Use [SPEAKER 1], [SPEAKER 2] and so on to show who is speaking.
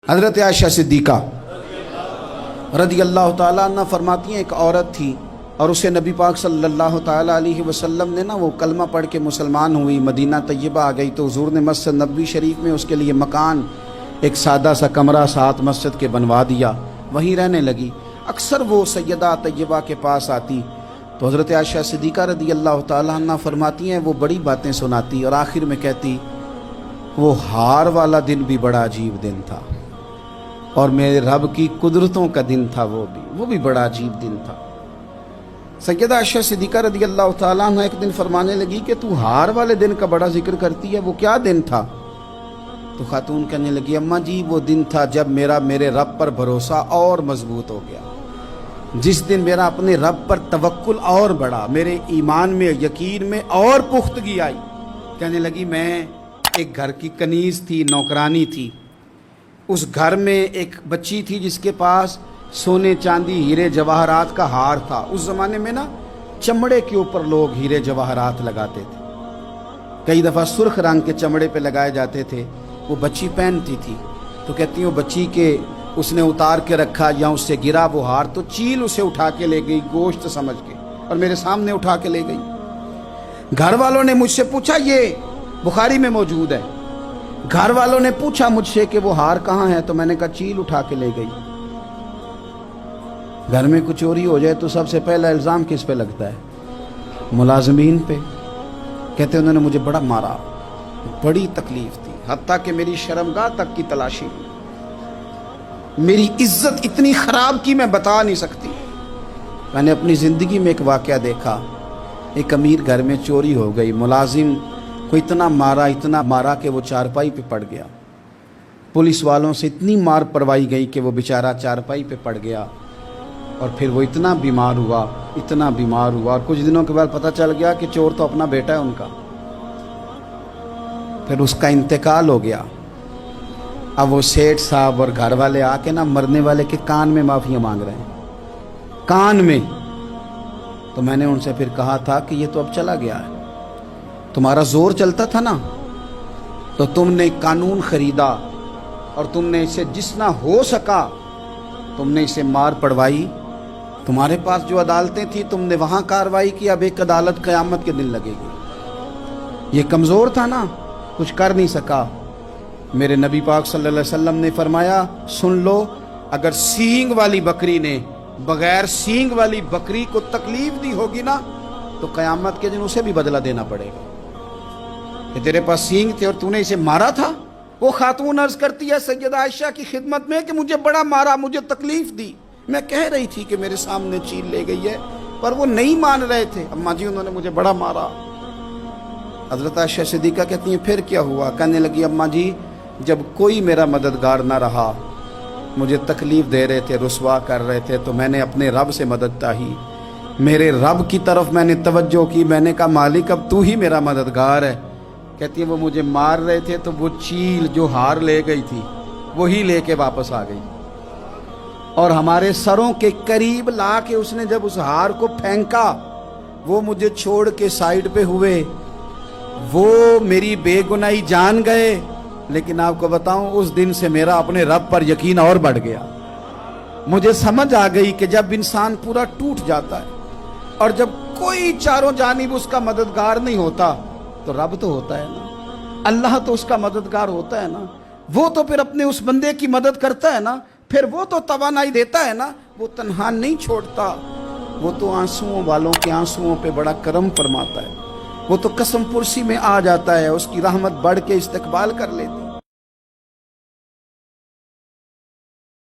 [SPEAKER 1] حضرت عائشہ صدیقہ رضی اللہ تعالیٰ عنہ فرماتی ہیں ایک عورت تھی اور اسے نبی پاک صلی اللہ تعالیٰ علیہ وسلم نے وہ کلمہ پڑھ کے مسلمان ہوئی، مدینہ طیبہ آ گئی تو حضور نے مسجد نبوی شریف میں اس کے لیے مکان، ایک سادہ سا کمرہ ساتھ مسجد کے بنوا دیا، وہیں رہنے لگی۔ اکثر وہ سیدہ طیبہ کے پاس آتی تو حضرت عائشہ صدیقہ رضی اللہ تعالیٰ عنہ فرماتی ہیں وہ بڑی باتیں سناتی اور آخر میں کہتی وہ ہار والا دن بھی بڑا عجیب دن تھا اور میرے رب کی قدرتوں کا دن تھا، وہ بھی بڑا عجیب دن تھا۔ سیدہ عائشہ صدیقہ رضی اللہ تعالیٰ عنہ ایک دن فرمانے لگی کہ تو ہار والے دن کا بڑا ذکر کرتی ہے، وہ کیا دن تھا؟ تو خاتون کہنے لگی اماں جی وہ دن تھا جب میرے رب پر بھروسہ اور مضبوط ہو گیا، جس دن میرا اپنے رب پر توکل اور بڑھا، میرے ایمان میں یقین میں اور پختگی آئی۔ کہنے لگی میں ایک گھر کی کنیز تھی، نوکرانی تھی، اس گھر میں ایک بچی تھی جس کے پاس سونے چاندی ہیرے جواہرات کا ہار تھا۔ اس زمانے میں چمڑے کے اوپر لوگ ہیرے جواہرات لگاتے تھے، کئی دفعہ سرخ رنگ کے چمڑے پہ لگائے جاتے تھے، وہ بچی پہنتی تھی تو کہتی ہیں وہ بچی کے اس نے اتار کے رکھا یا اس سے گرا وہ ہار تو چیل اسے اٹھا کے لے گئی گوشت سمجھ کے اور میرے سامنے اٹھا کے لے گئی۔ گھر والوں نے مجھ سے پوچھا، یہ بخاری میں موجود ہے، گھر والوں نے پوچھا مجھ سے کہ وہ ہار کہاں ہے تو میں نے کہا چیل اٹھا کے لے گئی۔ گھر میں کچھ چوری ہو جائے تو سب سے پہلا الزام کس پہ لگتا ہے؟ ملازمین پہ۔ کہتے انہوں نے مجھے بڑا مارا، بڑی تکلیف تھی، حتیٰ کہ میری شرمگاہ تک کی تلاشی ہوئی، میری عزت اتنی خراب کی میں بتا نہیں سکتی۔ میں نے اپنی زندگی میں ایک واقعہ دیکھا، ایک امیر گھر میں چوری ہو گئی، ملازم کو اتنا مارا کہ وہ چارپائی پہ پڑ گیا، پولیس والوں سے اتنی مار پروائی گئی کہ وہ بیچارہ چارپائی پہ پڑ گیا اور پھر وہ اتنا بیمار ہوا اور کچھ دنوں کے بعد پتہ چل گیا کہ چور تو اپنا بیٹا ہے ان کا، پھر اس کا انتقال ہو گیا۔ اب وہ سیٹھ صاحب اور گھر والے آ کے مرنے والے کے کان میں معافیاں مانگ رہے ہیں، کان میں۔ تو میں نے ان سے پھر کہا تھا کہ یہ تو اب چلا گیا ہے، تمہارا زور چلتا تھا تو تم نے قانون خریدا اور تم نے اسے جتنا ہو سکا تم نے اسے مار پڑوائی، تمہارے پاس جو عدالتیں تھیں تم نے وہاں کارروائی کی، اب ایک عدالت قیامت کے دن لگے گی۔ یہ کمزور تھا کچھ کر نہیں سکا۔ میرے نبی پاک صلی اللہ علیہ وسلم نے فرمایا سن لو، اگر سینگ والی بکری نے بغیر سینگ والی بکری کو تکلیف دی ہوگی تو قیامت کے دن اسے بھی بدلہ دینا پڑے گا کہ تیرے پاس سینگ تھے اور تو نے اسے مارا تھا۔ وہ خاتون عرض کرتی ہے سیدہ عائشہ کی خدمت میں کہ مجھے بڑا مارا، مجھے تکلیف دی، میں کہہ رہی تھی کہ میرے سامنے چیل لے گئی ہے پر وہ نہیں مان رہے تھے، اماں جی انہوں نے مجھے بڑا مارا۔ حضرت عائشہ صدیقہ کہتی ہیں پھر کیا ہوا؟ کہنے لگی اماں جی جب کوئی میرا مددگار نہ رہا، مجھے تکلیف دے رہے تھے، رسوا کر رہے تھے، تو میں نے اپنے رب سے مدد چاہی، میرے رب کی طرف میں نے توجہ کی، میں نے کہا مالک اب تو ہی میرا مددگار ہے۔ کہتی ہے وہ مجھے مار رہے تھے تو وہ چیل جو ہار لے گئی تھی وہی لے کے واپس آ گئی اور ہمارے سروں کے قریب لا کے اس نے جب اس ہار کو پھینکا وہ مجھے چھوڑ کے سائیڈ پہ ہوئے، وہ میری بے گناہی جان گئے، لیکن آپ کو بتاؤں اس دن سے میرا اپنے رب پر یقین اور بڑھ گیا۔ مجھے سمجھ آ گئی کہ جب انسان پورا ٹوٹ جاتا ہے اور جب کوئی چاروں جانب اس کا مددگار نہیں ہوتا تو رب تو ہوتا ہے اللہ تو اس کا مددگار ہوتا ہے وہ تو پھر اپنے اس بندے کی مدد کرتا ہے پھر وہ تو توانائی دیتا ہے وہ تنہا نہیں چھوڑتا، وہ تو آنسوؤں والوں کے آنسوؤں پہ بڑا کرم فرماتا ہے، وہ تو قسم پرسی میں آ جاتا ہے، اس کی رحمت بڑھ کے استقبال کر لیتی۔